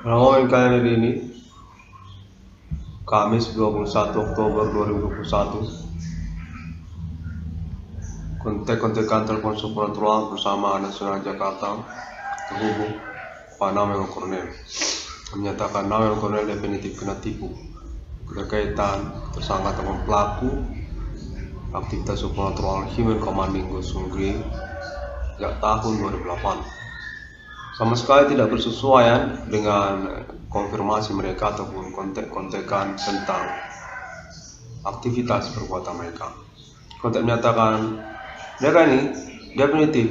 Ngomongin kalian hari ini, Kamis 21 Oktober 2021, kontek-kontekan telepon supernatural bersama Nasional Jakarta terhubung Pak Namel Kornel menyatakan Namel Kornel definitif kena tipu berkaitan tersangka ataupun pelaku aktivitas supernatural Human Commanding Ghost Hungry sejak tahun 2008. Sama sekali tidak bersesuaian dengan konfirmasi mereka ataupun kontek-kontekan tentang aktivitas perbuatan mereka. Kontek menyatakan mereka ini definitif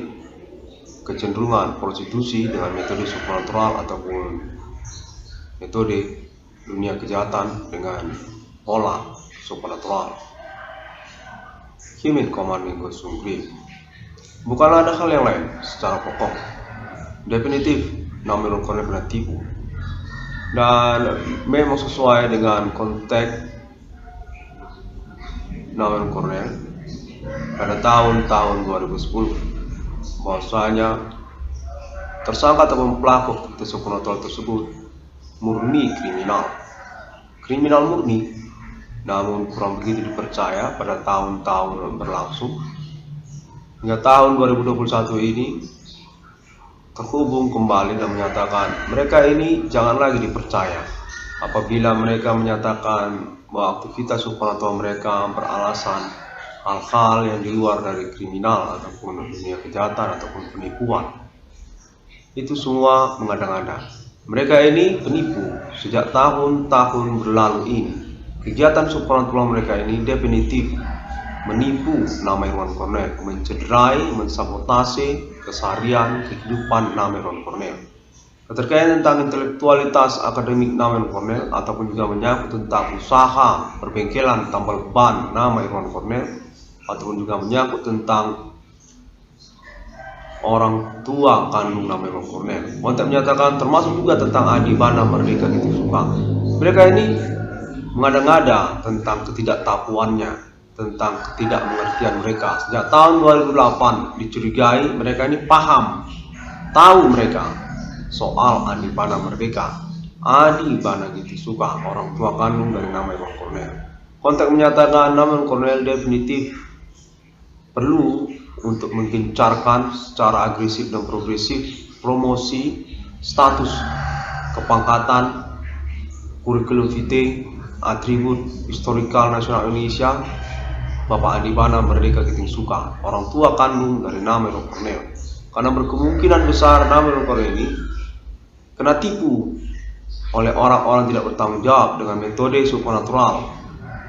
kecenderungan prostitusi dengan metode supernatural ataupun metode dunia kejahatan dengan pola supernatural. Human Commanding Ghost Hungry bukanlah ada hal yang lain secara pokok. Definitif Namel Kornel kena tipu dan memang sesuai dengan konteks Namel Kornel pada tahun 2010 bahwasanya tersangka ataupun pelaku aktivitas supernatural tersebut murni kriminal murni, namun kurang begitu dipercaya pada tahun-tahun berlangsung hingga tahun 2021 ini terhubung kembali dan menyatakan mereka ini jangan lagi dipercaya apabila mereka menyatakan bahwa aktivitas supernatural mereka beralasan hal-hal yang di luar dari kriminal ataupun dunia kejahatan ataupun penipuan. Itu semua mengada-ngada. Mereka ini penipu sejak tahun-tahun berlalu ini. Kegiatan supernatural mereka ini definitif menipu nama Irwan Kornel, mencederai, mensabotase keseharian kehidupan nama Irwan Kornel. Keterkaitan tentang intelektualitas akademik nama Irwan Kornel ataupun juga menyangkut tentang usaha perbengkelan tambal ban nama Irwan Kornel ataupun juga menyangkut tentang orang tua kandung nama Irwan Kornel. Kontak menyatakan termasuk juga tentang Adibana Merdeka Gitu Suka. Mereka ini mengada-ngada tentang ketidaktapuannya, tentang ketidakmengertian mereka. Sejak tahun 2008 dicurigai mereka ini tahu mereka soal Adibana Merdeka, Adibana Gitu Suka, orang tua kandung dari nama Irwan Kornel. Kontak menyatakan nama Irwan Kornel definitif perlu untuk menggencarkan secara agresif dan progresif promosi status kepangkatan, kurikulum vitae, atribut historikal nasional Indonesia Bapak Adibana Merdeka Gitu Suka, orang tua kandung dari nama Irwan Kornel. Karena berkemungkinan besar nama Irwan Kornel ini kena tipu oleh orang-orang tidak bertanggung jawab dengan metode supernatural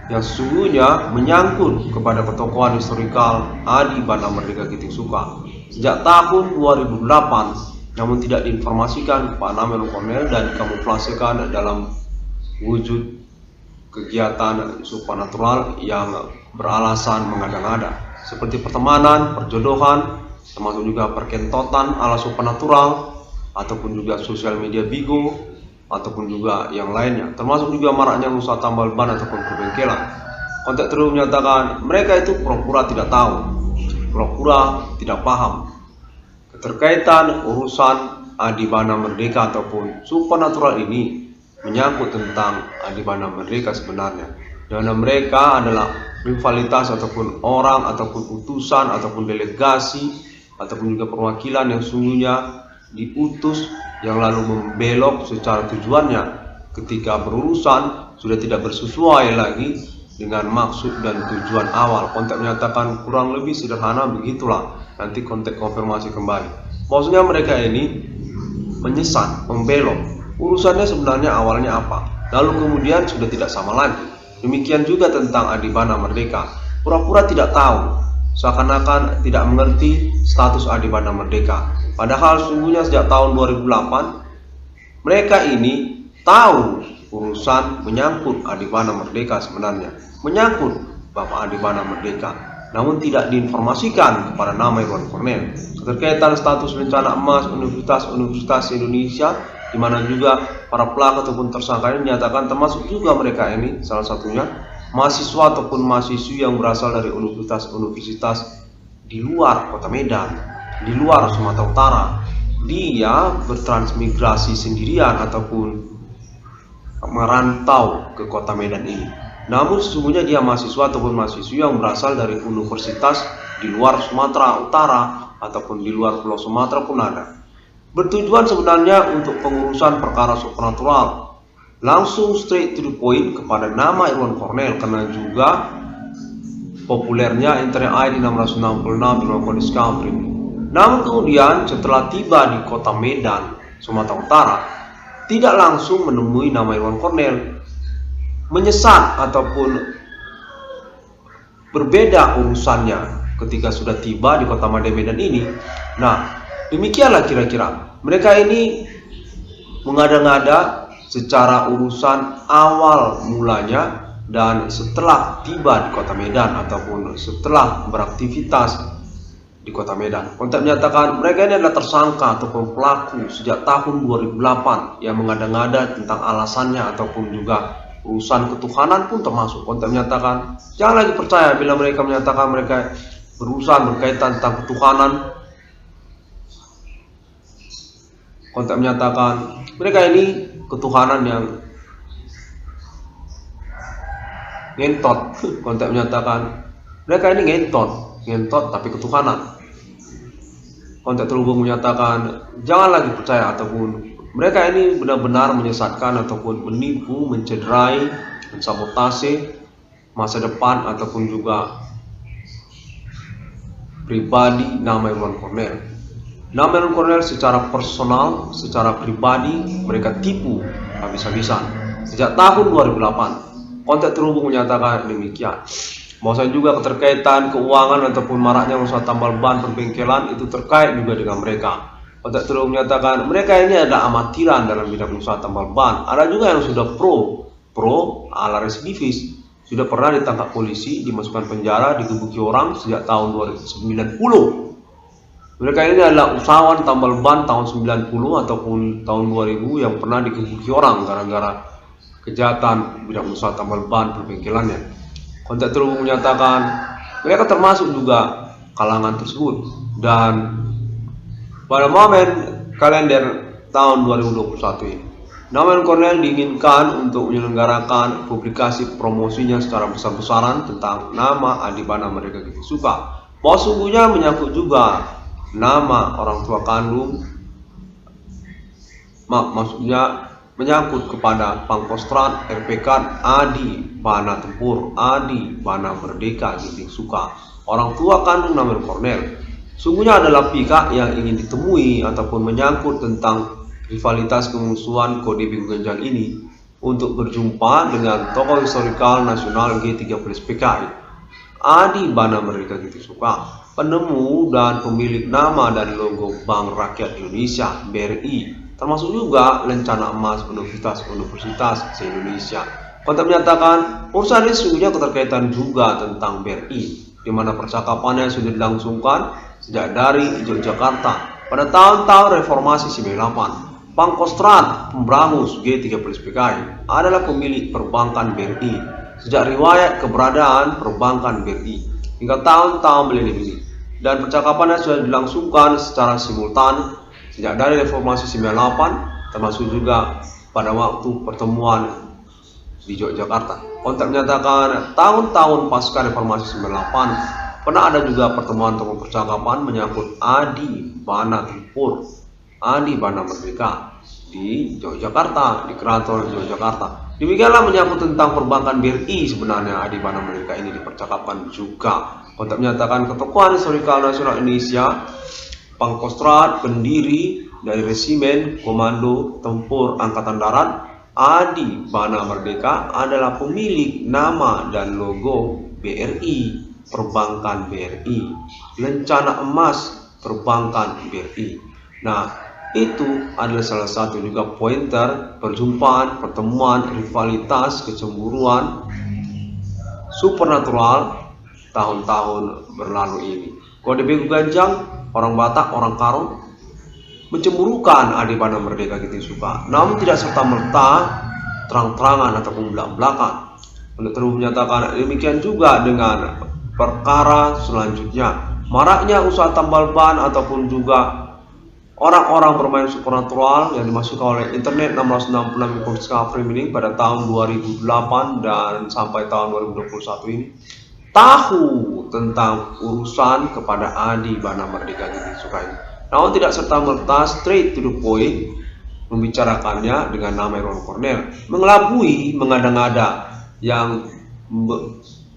yang sesungguhnya menyangkut kepada ketokohan historikal Adibana Merdeka Gitu Suka sejak tahun 2008, namun tidak diinformasikan kepada nama Irwan Kornel dan dikamuflasekan dalam wujud kegiatan supernatural yang beralasan mengada-ngada seperti pertemanan, perjodohan, termasuk juga perkentotan ala supernatural ataupun juga sosial media bigo ataupun juga yang lainnya, termasuk juga maraknya usaha tambal ban ataupun perbengkelan. Kontak terus menyatakan mereka itu pura-pura tidak tahu, pura-pura tidak paham keterkaitan urusan Adibana Merdeka ataupun supernatural ini menyangkut tentang Adibana Merdeka sebenarnya, dan mereka adalah rivalitas ataupun orang ataupun utusan ataupun delegasi ataupun juga perwakilan yang sungguhnya diutus yang lalu membelok secara tujuannya ketika berurusan sudah tidak bersesuai lagi dengan maksud dan tujuan awal. Kontak menyatakan kurang lebih sederhana begitulah, nanti kontak konfirmasi kembali. Maksudnya mereka ini menyesat, membelok. Urusannya sebenarnya awalnya apa, lalu kemudian sudah tidak sama lagi. Demikian juga tentang Adibana Merdeka, pura-pura tidak tahu, seakan-akan tidak mengerti status Adibana Merdeka. Padahal sungguhnya sejak tahun 2008 mereka ini tahu urusan menyangkut Adibana Merdeka sebenarnya, menyangkut Bapak Adibana Merdeka, namun tidak diinformasikan kepada nama Irwan Kornel. Keterkaitan status bencana emas universitas Indonesia, di mana juga para pelaku ataupun tersangka ini menyatakan termasuk juga mereka ini salah satunya mahasiswa ataupun mahasiswi yang berasal dari universitas di luar kota Medan, di luar Sumatera Utara, dia bertransmigrasi sendirian ataupun merantau ke kota Medan ini. Namun sesungguhnya dia mahasiswa ataupun mahasiswi yang berasal dari universitas di luar Sumatera Utara ataupun di luar Pulau Sumatera pun ada. Bertujuan sebenarnya untuk pengurusan perkara supernatural. Langsung straight to the point kepada nama Irwan Cornell, karena juga populernya Internet ID 666 di Discovery. Namun kemudian setelah tiba di kota Medan, Sumatera Utara, tidak langsung menemui nama Irwan Cornell. Menyesat ataupun berbeda urusannya ketika sudah tiba di kota Medan ini. Nah, demikianlah kira-kira mereka ini mengada-ngada secara urusan awal mulanya dan setelah tiba di kota Medan ataupun setelah beraktivitas di kota Medan. Kontak menyatakan mereka ini adalah tersangka ataupun pelaku sejak tahun 2008 yang mengada-ngada tentang alasannya ataupun juga urusan ketuhanan pun termasuk. Kontak menyatakan jangan lagi percaya bila mereka menyatakan mereka berurusan berkaitan tentang ketuhanan. Kontak menyatakan mereka ini ketuhanan yang ngentot. Kontak menyatakan mereka ini ngentot tapi ketuhanan. Kontak terhubung menyatakan jangan lagi percaya ataupun mereka ini benar-benar menyesatkan ataupun menipu, mencederai, mensabotase masa depan ataupun juga pribadi nama Irwan Cornell. Nama Irwan Cornell secara personal, secara pribadi mereka tipu habis-habisan sejak tahun 2008. Kontak terhubung menyatakan demikian. Bahwasanya juga keterkaitan keuangan ataupun maraknya usaha tambal ban perbengkelan itu terkait juga dengan mereka. Kontak terhubung menyatakan mereka ini ada amatiran dalam bidang usaha tambal ban. Ada juga yang sudah pro ala residivis, sudah pernah ditangkap polisi, dimasukkan penjara, digebuki orang sejak tahun 1990. Mereka ini adalah usahawan tambal ban tahun 90 ataupun tahun 2000 yang pernah digebuki orang gara-gara kejahatan bidang usaha tambal ban perbengkelannya. Kontak terhubung menyatakan mereka termasuk juga kalangan tersebut. Dan pada momen kalender tahun 2021 ini, nama Irwan Cornell diinginkan untuk menyelenggarakan publikasi promosinya secara besar-besaran tentang nama Adibana Merdeka Gitu Suka. Bahwa sungguhnya menyangkut juga nama orang tua kandung, maksudnya menyangkut kepada Pangkostrat RPK Adi Bana Tempur, Adi Bana Merdeka Gitu Suka, orang tua kandung nama Irwan Cornell. Sungguhnya adalah pihak yang ingin ditemui ataupun menyangkut tentang rivalitas kemusuhan Kode Bego Ganjal ini untuk berjumpa dengan tokoh historikal nasional G30 PKI Adi Bana Merdeka Gitu Suka, penemu dan pemilik nama dan logo Bank Rakyat Indonesia BRI, termasuk juga lencana emas universitas se-Indonesia. Kontak menyatakan urusan ini sesungguhnya keterkaitan juga tentang BRI, di mana percakapannya sudah dilangsungkan sejak dari Yogyakarta pada tahun-tahun reformasi 98. Pangkostrat Pemberangus G30 PKI adalah pemilik perbankan BRI sejak riwayat keberadaan perbankan BRI hingga tahun-tahun milenium ini, dan percakapannya sudah dilangsungkan secara simultan sejak dari reformasi 98 termasuk juga pada waktu pertemuan di Yogyakarta. Kontak menyatakan tahun-tahun pasca reformasi 98 pernah ada juga pertemuan ataupun percakapan menyangkut Adi Bana Tempur, Adi Bana Merdeka di Yogyakarta, di Keraton Yogyakarta. Demikianlah menyangkut tentang perbankan BRI sebenarnya Adi Bana Merdeka ini dipercakapkan juga. Kontak menyatakan ketokohan historikal nasional Indonesia, Pangkostrat, pendiri dari Resimen Komando Tempur Angkatan Darat, Adi Bana Merdeka adalah pemilik nama dan logo BRI, perbankan BRI, lencana emas perbankan BRI. Nah, itu adalah salah satu juga pointer perjumpaan, pertemuan, rivalitas, kecemburuan supernatural tahun-tahun berlalu ini. Kode Bego Ganjang, orang Batak, orang Karo mencemburukan Adi Bana Merdeka Gitu Suka, namun tidak serta-merta terang-terangan ataupun belak-belakan. Untuk terus menyatakan demikian juga dengan perkara selanjutnya, maraknya usaha tambal ban ataupun juga orang-orang bermain supernatural yang dimasukkan oleh internet 666 Discovery Meaning pada tahun 2008 dan sampai tahun 2021 ini tahu tentang urusan kepada Adi Bana Merdeka Giting Suka ini. Namun tidak serta-merta straight to the point membicarakannya dengan nama Irwan Cornell, mengelabui, mengada-ngada yang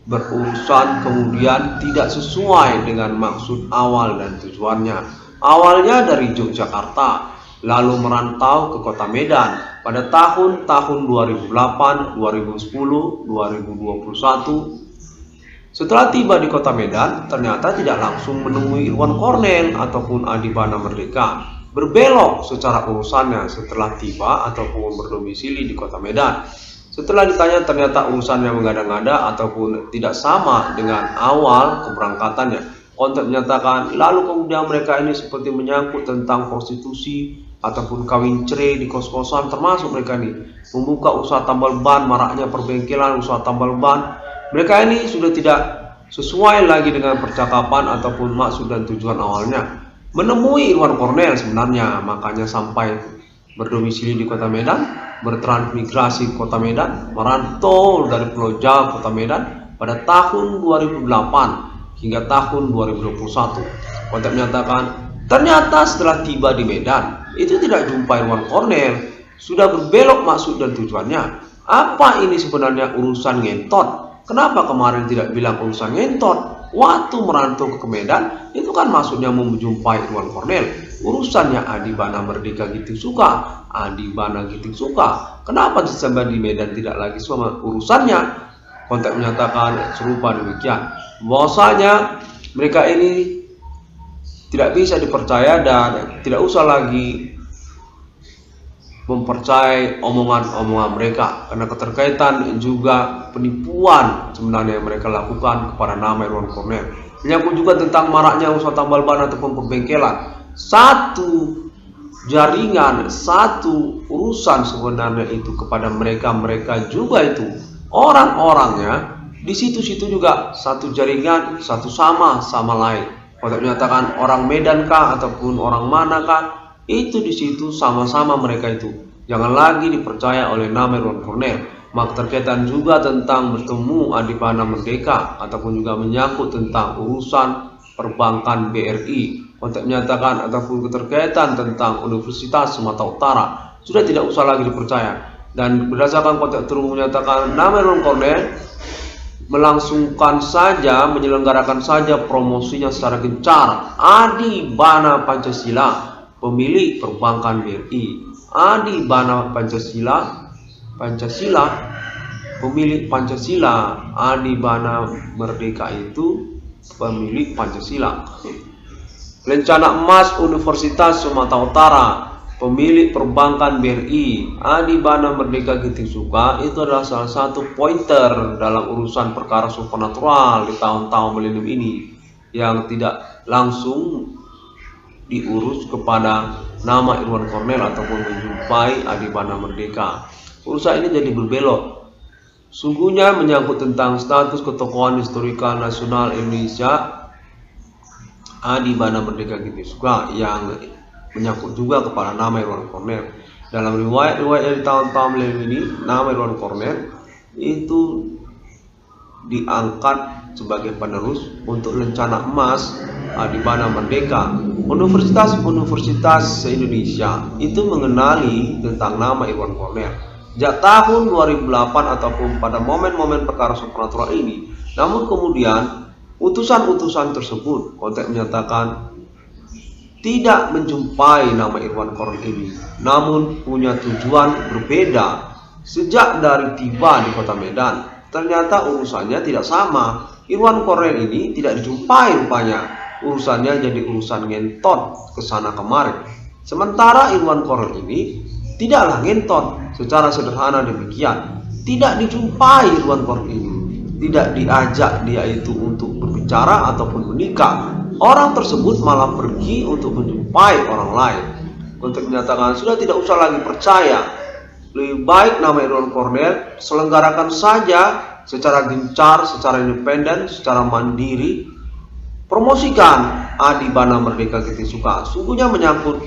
berurusan kemudian tidak sesuai dengan maksud awal dan tujuannya. Awalnya dari Yogyakarta, lalu merantau ke kota Medan pada tahun-tahun 2008, 2010, 2021. Setelah tiba di kota Medan, ternyata tidak langsung menemui Irwan Cornell ataupun Adi Bana Merdeka. Berbelok secara urusannya setelah tiba ataupun berdomisili di kota Medan. Setelah ditanya ternyata urusannya mengada-ngada ataupun tidak sama dengan awal keberangkatannya. Kontak menyatakan, lalu kemudian mereka ini seperti menyangkut tentang prostitusi ataupun kawin cerai di kos-kosan, termasuk mereka ini membuka usaha tambal ban, maraknya perbengkelan usaha tambal ban. Mereka ini sudah tidak sesuai lagi dengan percakapan ataupun maksud dan tujuan awalnya. Menemui Irwan Cornell sebenarnya, makanya sampai berdomisili di kota Medan, bertransmigrasi ke kota Medan, merantau dari Pulau Jawa kota Medan pada tahun 2008 hingga tahun 2021. Kontak menyatakan, ternyata setelah tiba di Medan, itu tidak jumpa Irwan Cornell, sudah berbelok maksud dan tujuannya. Apa ini sebenarnya urusan ngentot? Kenapa kemarin tidak bilang urusan ngentot? Waktu merantau ke Medan, itu kan maksudnya mau menjumpai Irwan Cornell. Urusannya Adi Bana Merdeka Giting Suka, Adi Bana Giting Suka. Kenapa sampai di Medan tidak lagi sama urusannya? Kontak menyatakan serupa demikian, bahwasanya mereka ini tidak bisa dipercaya dan tidak usah lagi mempercayai omongan-omongan mereka, karena keterkaitan juga penipuan sebenarnya yang mereka lakukan kepada nama Irwan Cornell. Menyangkut juga tentang maraknya usaha tambal ban ataupun pembengkelan. Satu jaringan, satu urusan sebenarnya itu kepada mereka juga itu orang-orangnya di situ-situ juga satu jaringan, satu sama lain. Kalau menyatakan orang Medan kah ataupun orang mana kah, itu di situ sama-sama mereka itu. Jangan lagi dipercaya oleh nama Irwan Cornell. Maka terkaitan juga tentang bertemu Adi Bana Merdeka ataupun juga menyangkut tentang urusan perbankan BRI. Kontak menyatakan ataupun keterkaitan tentang Universitas Sumatera Utara sudah tidak usah lagi dipercaya. Dan berdasarkan kontak terung menyatakan nama Irwan Cornell melangsungkan saja, menyelenggarakan saja promosinya secara gencar. Adi Bana Pancasila, pemilik perbankan BRI. Adi Bana Pancasila, pemilik Pancasila. Adi Bana Merdeka itu pemilik Pancasila. Lencana emas Universitas Sumatera Utara, pemilik perbankan BRI. Adi Bana Merdeka Giting Suka itu adalah salah satu pointer dalam urusan perkara supernatural di tahun-tahun milenium ini yang tidak langsung diurus kepada nama Irwan Cornell ataupun menjumpai Adi Bana Merdeka. Urusan ini jadi berbelok. Sungguhnya menyangkut tentang status ketokohan historikal nasional Indonesia Adi Bana Merdeka Giting Suka yang menyangkut juga kepada nama Irwan Cornell. Dalam riwayat-riwayat dari tahun-tahun milenium ini, nama Irwan Cornell itu diangkat sebagai penerus untuk lencana emas Adi Bana Merdeka. Universitas se-Indonesia itu mengenali tentang nama Irwan Cornell sejak tahun 2008 ataupun pada momen-momen perkara supernatural ini. Namun kemudian utusan-utusan tersebut kontak menyatakan tidak menjumpai nama Irwan Cornell ini, namun punya tujuan berbeda. Sejak dari tiba di kota Medan, ternyata urusannya tidak sama. Irwan Cornell ini tidak dijumpai rupanya. Urusannya jadi urusan ngentot kesana kemari. Sementara Irwan Cornell ini tidaklah ngentot. Secara sederhana demikian, tidak dijumpai Irwan Cornell ini, tidak diajak dia itu untuk berbicara ataupun menikah. Orang tersebut malah pergi untuk menjumpai orang lain. Untuk menyatakan sudah tidak usah lagi percaya, lebih baik nama Irwan Cornell selenggarakan saja secara gencar, secara independen, secara mandiri. Promosikan Adi Bana Merdeka Giting Suka. Sungguhnya menyangkut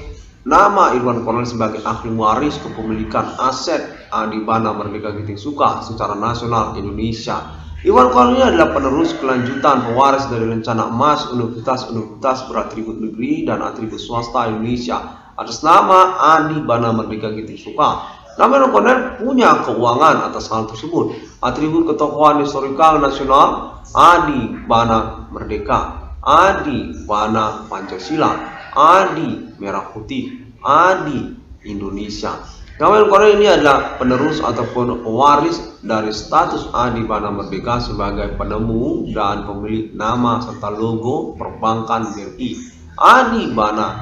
nama Irwan Cornel sebagai ahli waris kepemilikan aset Adi Bana Merdeka Giting Suka secara nasional Indonesia. Irwan Cornel ini adalah penerus kelanjutan pewaris dari rencana emas universitas-universitas beratribut negeri dan atribut swasta Indonesia atas nama Adi Bana Merdeka Giting Suka. Nama Irwan Cornel punya keuangan atas hal tersebut. Atribut ketokohan historikal nasional: Adi Bana Merdeka, Adi Bana Pancasila, Adi Merah Putih, Adi Indonesia. Nama Irwan Cornel ini adalah penerus ataupun pewaris dari status Adi Bana Merdeka sebagai penemu dan pemilik nama serta logo perbankan BRI. Adi Bana,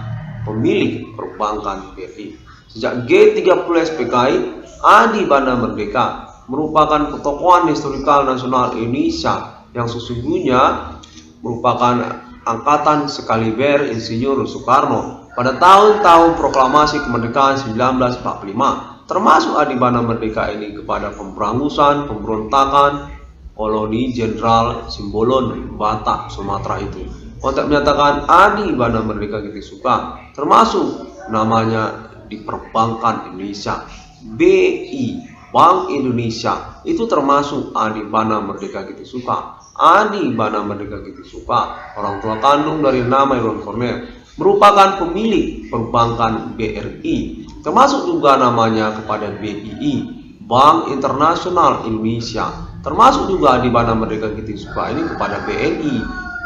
pemilik perbankan BRI. Sejak G30 SPKI, Adi Bana Merdeka merupakan ketokohan historikal nasional Indonesia yang sesungguhnya merupakan angkatan sekaliber Insinyur Soekarno pada tahun-tahun proklamasi kemerdekaan 1945, termasuk Adi Bana Merdeka ini kepada pemberangusan, pemberontakan koloni Jenderal Simbolon Batak Sumatera itu. Untuk menyatakan Adi Bana Merdeka Giting Suka, termasuk namanya di perbankan Indonesia, BI, Bank Indonesia, itu termasuk Adi Bana Merdeka Giting Suka. Adi Bana Merdeka Giting Suka, orang tua kandung dari nama Irwan Cornel, merupakan pemilik perbankan BRI, termasuk juga namanya kepada BII, Bank Internasional Indonesia, termasuk juga Adi Bana Merdeka Giting Suka ini kepada BNI,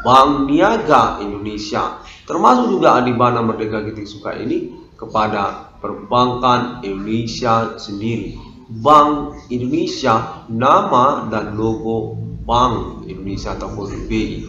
Bank Niaga Indonesia, termasuk juga Adi Bana Merdeka Giting Suka ini kepada perbankan Indonesia sendiri. Bank Indonesia, nama dan logo Bank Indonesia ataupun BI.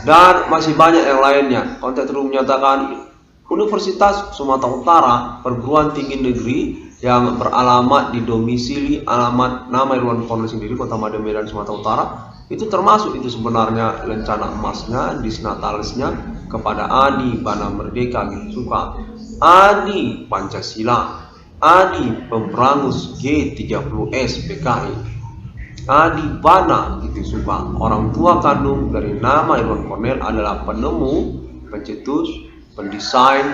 Dan masih banyak yang lainnya. Konteks terus menyatakan Universitas Sumatera Utara, perguruan tinggi negeri yang beralamat di domisili alamat nama Irwan Cornel sendiri, Kota Madiun, Medan, Sumatera Utara, itu termasuk itu sebenarnya rencana emasnya, disnatarisnya kepada Adi Bana Merdeka Giting Suka, Adi Pancasila, Adi Pemberangus G30S PKI, Adi Bana Giting Suka. Orang tua kandung dari nama Irwan Cornel adalah penemu, pencetus, pendesain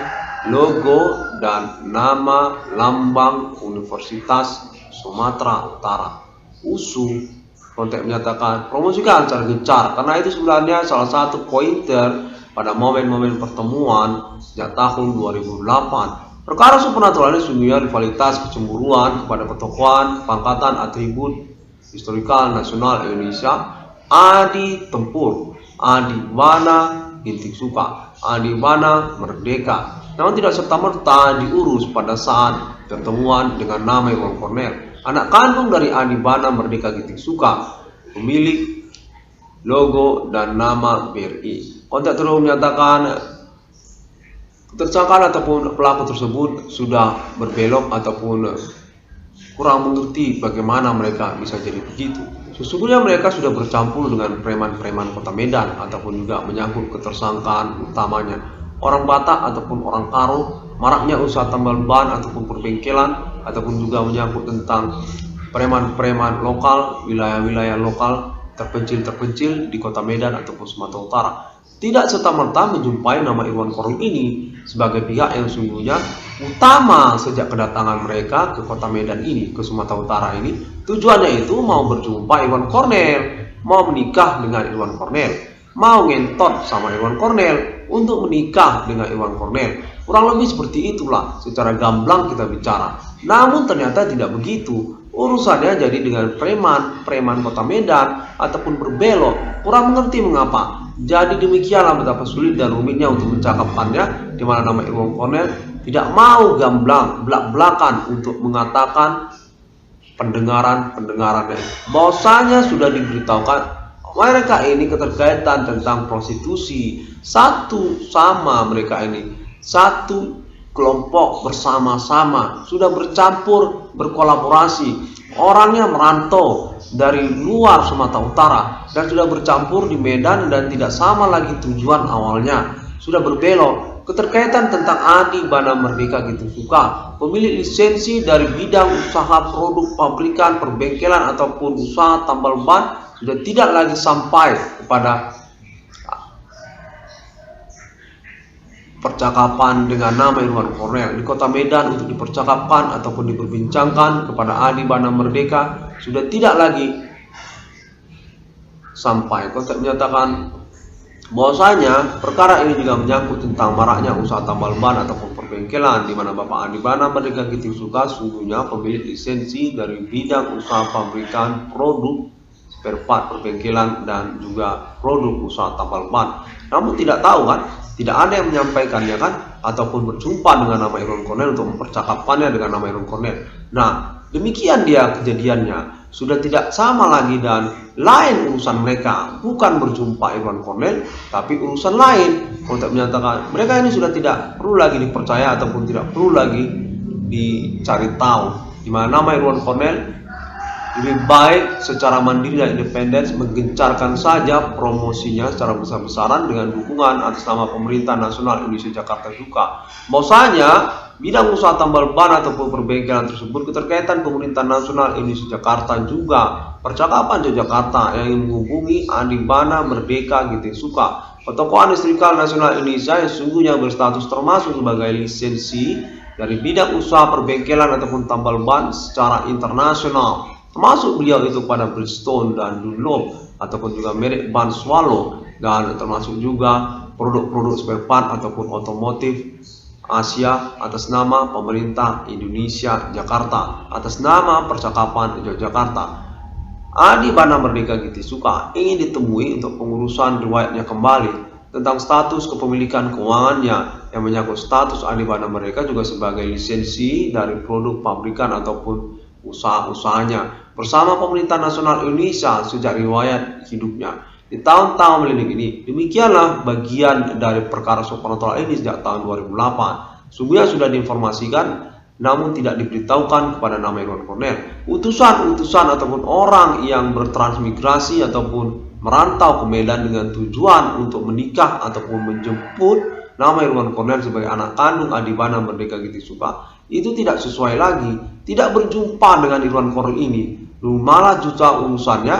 logo dan nama lambang Universitas Sumatera Utara, USU. Konteks menyatakan promosikan secara gencar, karena itu sebenarnya salah satu pointer pada momen-momen pertemuan sejak tahun 2008. Perkara supernatural ini sungguhnya rivalitas kecemburuan kepada ketokohan, pangkatan, atribut historikal nasional Indonesia. Adi Tempur, Adi Bana Giting Suka, Adi Bana Merdeka, namun tidak serta-merta diurus pada saat pertemuan dengan nama Irwan Cornel, anak kandung dari Adi Bana Merdeka Giting Suka, pemilik logo dan nama BRI. Konteks terus menyatakan tersangka ataupun pelaku tersebut sudah berbelok ataupun kurang mengerti bagaimana mereka bisa jadi begitu. Sesungguhnya mereka sudah bercampur dengan preman-preman Kota Medan ataupun juga menyangkut ketersangkaan utamanya orang Batak ataupun orang Karo, maraknya usaha tambal ban ataupun perbengkelan, ataupun juga menyangkut tentang preman-preman lokal, wilayah-wilayah lokal terpencil di Kota Medan ataupun Sumatera Utara. Tidak serta-merta menjumpai nama Irwan Cornel ini sebagai pihak yang sungguhnya utama sejak kedatangan mereka ke Kota Medan ini, ke Sumatera Utara ini. Tujuannya itu mau berjumpa Irwan Cornel, mau menikah dengan Irwan Cornel, mau ngentot sama Irwan Cornel untuk menikah dengan Irwan Cornel. Kurang lebih seperti itulah secara gamblang kita bicara. Namun ternyata tidak begitu. Urusannya jadi dengan preman Kota Medan ataupun berbelok, kurang mengerti mengapa. Jadi demikianlah betapa sulit dan rumitnya untuk mencakapkannya, di mana nama Irwan Cornel tidak mau gamblang belak-belakan untuk mengatakan pendengarannya. Bahwasanya sudah diberitahukan mereka ini keterkaitan tentang prostitusi, satu sama mereka ini, satu kelompok bersama-sama, sudah bercampur, berkolaborasi. Orangnya merantau dari luar Sumatera Utara dan sudah bercampur di Medan dan tidak sama lagi tujuan awalnya, sudah berbelok. Keterkaitan tentang Adi Bana Merdeka Giting Suka, pemilik lisensi dari bidang usaha produk pabrikan, perbengkelan ataupun usaha tambal ban, sudah tidak lagi sampai kepada percakapan dengan nama Irwan Cornel di kota Medan untuk dipercakapkan ataupun diperbincangkan kepada Adi Bana Merdeka sudah tidak lagi sampai. Kontek menyatakan bahwasanya perkara ini juga menyangkut tentang maraknya usaha tambal ban ataupun perbengkelan, di mana Bapak Adi Bana Merdeka Gitingsuka sungguhnya pemilik lisensi dari bidang usaha pabrikan produk spare part perbengkelan dan juga produk usaha tambal ban. Namun tidak tahu kan, tidak ada yang menyampaikannya kan, ataupun berjumpa dengan nama Irwan Cornel untuk mempercakapkannya dengan nama Irwan Cornel. Nah, demikian dia kejadiannya. Sudah tidak sama lagi dan lain urusan mereka. Bukan berjumpa Irwan Cornel, tapi urusan lain. Untuk menyatakan mereka ini sudah tidak perlu lagi dipercaya ataupun tidak perlu lagi dicari tahu. Di mana nama Irwan Cornel lebih baik secara mandiri dan independen menggencarkan saja promosinya secara besar-besaran dengan dukungan atas nama Pemerintah Nasional Indonesia Jakarta juga. Bahwasanya bidang usaha tambal ban ataupun perbengkelan tersebut keterkaitan Pemerintah Nasional Indonesia Jakarta juga. Percakapan Jakarta yang menghubungi Adi Bana Merdeka Gitingsuka, Pertokohan Listrikal Nasional Indonesia yang sungguhnya berstatus termasuk sebagai lisensi dari bidang usaha perbengkelan ataupun tambal ban secara internasional. Termasuk beliau itu pada Bridgestone dan Dunlop ataupun juga merek ban Swallow, dan termasuk juga produk-produk spare part ataupun otomotif Asia atas nama Pemerintah Indonesia Jakarta, atas nama Percakapan Jakarta. Adi Bana Merdeka Gitingsuka ingin ditemui untuk pengurusan riwayatnya kembali tentang status kepemilikan keuangannya yang menyangkut status Adi Bana Merdeka juga sebagai lisensi dari produk pabrikan ataupun usaha-usahanya bersama Pemerintah Nasional Indonesia sejak riwayat hidupnya di tahun-tahun milenium ini. Demikianlah bagian dari perkara supranatural ini sejak tahun 2008. Sungguhnya sudah diinformasikan namun tidak diberitahukan kepada nama Irwan Cornel. Utusan-utusan ataupun orang yang bertransmigrasi ataupun merantau ke Medan dengan tujuan untuk menikah ataupun menjemput nama Irwan Cornel sebagai anak kandung Adi Bana Merdeka Gitingsuka itu tidak sesuai lagi, tidak berjumpa dengan Irwan Cornel ini, malah justru urusannya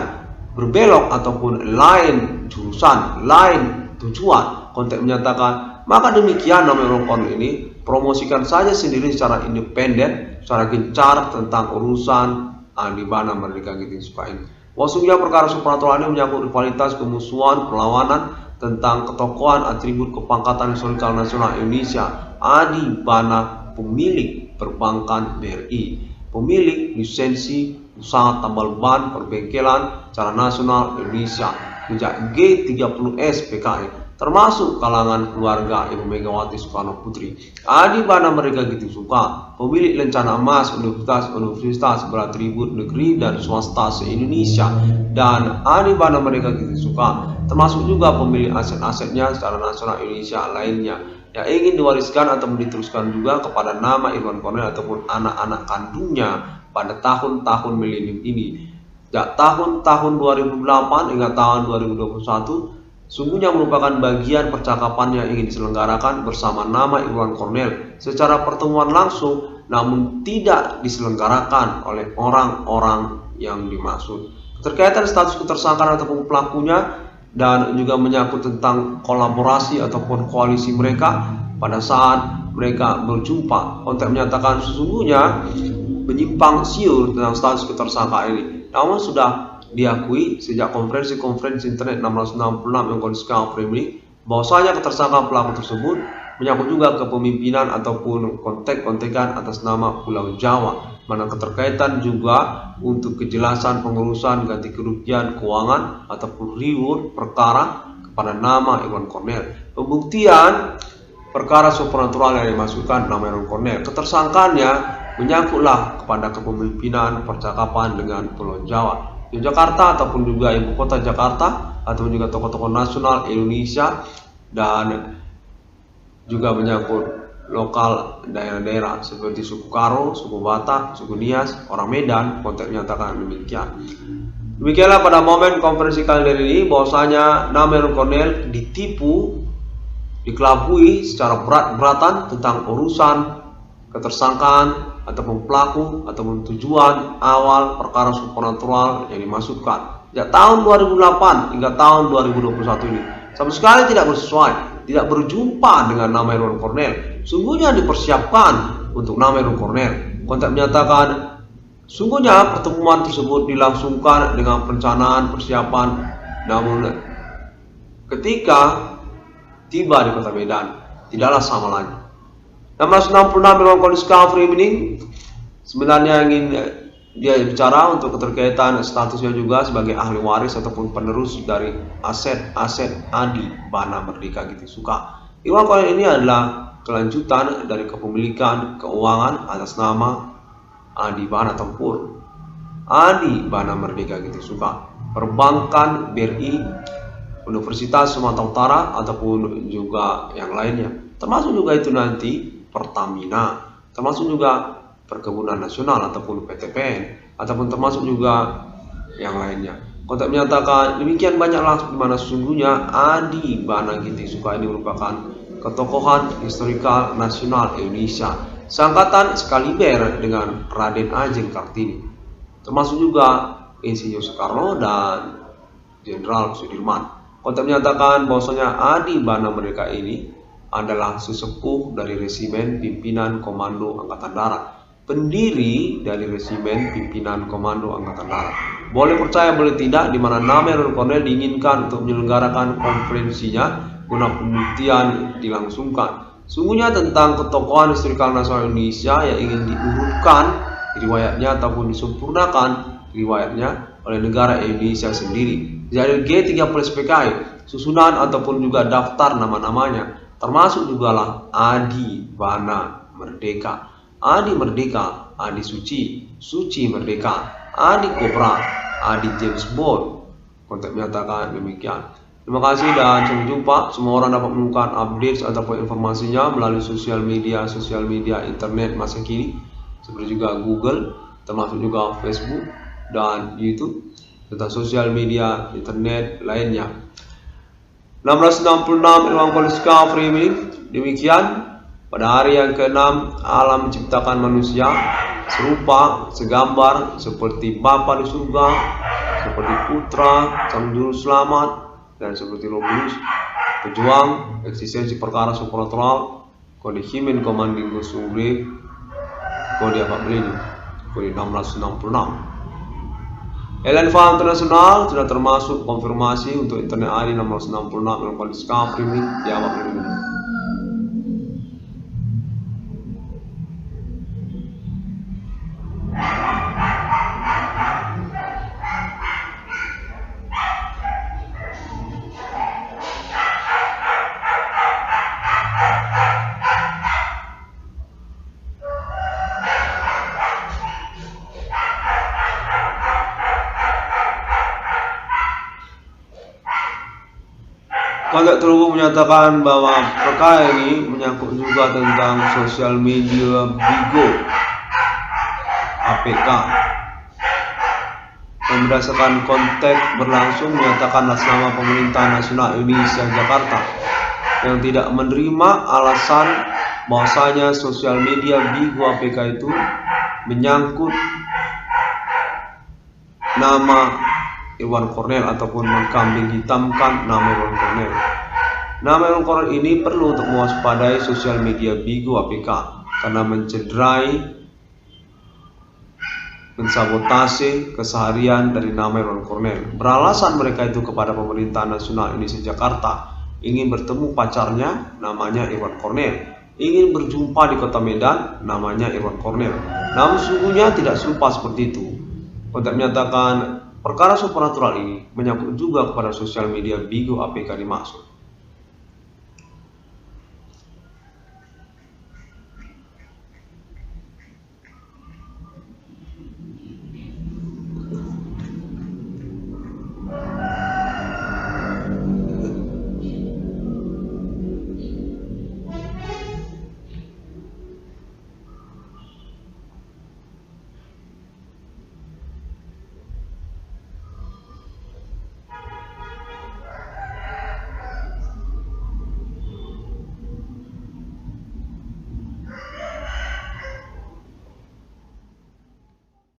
berbelok ataupun lain jurusan, lain tujuan. Kontek menyatakan, maka demikian nama Irwan Cornel ini promosikan saja sendiri secara independen, secara gencar tentang urusan Adi Bana Merdeka Gitingsuka ini. Maksudnya perkara supranatural ini menyangkut rivalitas, kemusuhan, perlawanan tentang ketokohan atribut kepangkatan historikal nasional Indonesia. Adi Bana pemilik perbankan BRI, pemilik lisensi usaha tambal ban perbengkelan secara nasional Indonesia sejak G30S PKI, termasuk kalangan keluarga Ibu Megawati Soekarno Putri. Adi Bana Merdeka Gitingsuka, pemilik lencana emas universitas beratribut negeri dan swasta se-Indonesia, dan Adi Bana Merdeka Gitingsuka termasuk juga pemilik aset-asetnya secara nasional Indonesia lainnya yang ingin diwariskan atau diteruskan juga kepada nama Irwan Cornel ataupun anak-anak kandungnya pada tahun-tahun milenium ini. Sejak tahun 2008 hingga tahun 2021, sungguhnya merupakan bagian percakapan yang ingin diselenggarakan bersama nama Irwan Cornel secara pertemuan langsung, namun tidak diselenggarakan oleh orang-orang yang dimaksud. Terkaitan status ketersangkaan ataupun pelakunya dan juga menyangkut tentang kolaborasi ataupun koalisi mereka pada saat mereka berjumpa. Kontek menyatakan sesungguhnya menyimpang siur tentang status ketersangkaan ini, namun sudah diakui sejak konferensi internet 666 yang kondisikan framing bahwasanya ketersangkaan pelaku tersebut menyangkut juga kepemimpinan ataupun kontek-kontekan atas nama Pulau Jawa, mana keterkaitan juga untuk kejelasan pengurusan ganti kerugian keuangan ataupun reward perkara kepada nama Irwan Cornel. Pembuktian perkara supranatural yang dimasukkan nama Irwan Cornel, ketersangkaannya menyangkutlah kepada kepemimpinan percakapan dengan Pulau Jawa, Yogyakarta ataupun juga ibu kota Jakarta ataupun juga tokoh-tokoh nasional Indonesia, dan juga menyangkut lokal daerah-daerah seperti suku Karo, suku Batak, suku Nias, orang Medan. Kontek menyatakan demikian. Demikianlah pada momen konferensi kali ini bahwasanya nama Irwan Cornel ditipu, dikelabui secara berat-beratan tentang urusan ketersangkaan ataupun pelaku ataupun tujuan awal perkara supranatural yang dimasukkan sejak tahun 2008 hingga tahun 2021 ini sama sekali tidak bersesuai, tidak berjumpa dengan nama Irwan Cornell. Sungguhnya dipersiapkan untuk nama Irwan Cornell. Kontak menyatakan sungguhnya pertemuan tersebut dilangsungkan dengan perencanaan persiapan, namun ketika tiba di kota Medan tidaklah sama lagi. 1666 Irwan Cornell Discovery ini sebenarnya ingin dia bicara untuk keterkaitan statusnya juga sebagai ahli waris ataupun penerus dari aset-aset Adi Bana Merdeka gitu suka. Irwan Cornell ini adalah kelanjutan dari kepemilikan keuangan atas nama Adi Bana Tempur, Adi Bana Merdeka gitu suka, perbankan BRI, Universitas Sumatera Utara ataupun juga yang lainnya, termasuk juga itu nanti Pertamina, termasuk juga Perkebunan Nasional ataupun PTPN, ataupun termasuk juga yang lainnya. Kontak menyatakan demikian banyaklah di mana sesungguhnya Adi Bana Giti Suka ini merupakan ketokohan historikal nasional Indonesia, seangkatan sekaliber dengan Raden Ajeng Kartini, termasuk juga Insinyur Soekarno dan Jenderal Sudirman. Kontak menyatakan bahwasanya Adi Bana Merdeka ini adalah sesepuh dari Resimen Pimpinan Komando Angkatan Darat, pendiri dari Resimen Pimpinan Komando Angkatan Darat. Boleh percaya boleh tidak, di mana nama Irwan Cornell diinginkan untuk menyelenggarakan konferensinya guna pembuktian dilangsungkan. Sungguhnya tentang ketokohan historikal nasional Indonesia yang ingin diurutkan riwayatnya ataupun disempurnakan riwayatnya oleh negara Indonesia sendiri. Jadi G30 PKI, susunan ataupun juga daftar nama-namanya, termasuk juga lah Adi Bana Merdeka, Adi Merdeka, Adi Suci, Suci Merdeka, Adi Kobra, Adi James Bond. Kontak menyatakan demikian. Terima kasih dan sampai jumpa. Semua orang dapat menemukan update ataupun informasinya melalui sosial media internet masa kini, seperti juga Google, termasuk juga Facebook dan YouTube, serta sosial media internet lainnya. 1666 Irwan Cornell Discovery ini demikian. Pada hari yang ke-6 alam menciptakan manusia serupa, segambar seperti Bapa di surga, seperti Putra Sang Juru Selamat, dan seperti Romulus pejuang eksistensi perkara supernatural. Kode Himen Commanding Gosungre, kode apa belinya, kode 1666. LNFA internasional sudah termasuk konfirmasi untuk internet ID 1666 Irwan Cornell Discovery ini jawab dulu. Kontak terhubung menyatakan bahwa perkara ini menyangkut juga tentang sosial media Bigo APK yang berdasarkan konteks berlangsung menyatakan atas nama Pemerintah Nasional Indonesia Jakarta yang tidak menerima alasan bahwasanya sosial media Bigo APK itu menyangkut nama Irwan Cornell ataupun mengkambing hitamkan nama Irwan Cornell. Nama Irwan Cornell ini perlu untuk mewaspadai sosial media Bigo APK karena mencederai, mensabotase keseharian dari nama Irwan Cornell. Beralasan mereka itu kepada Pemerintah Nasional Indonesia Jakarta ingin bertemu pacarnya namanya Irwan Cornell, ingin berjumpa di kota Medan namanya Irwan Cornell. Namun sesungguhnya tidak serupa seperti itu. Kontak menyatakan perkara supernatural ini menyangkut juga kepada sosial media Bigo APK dimaksud.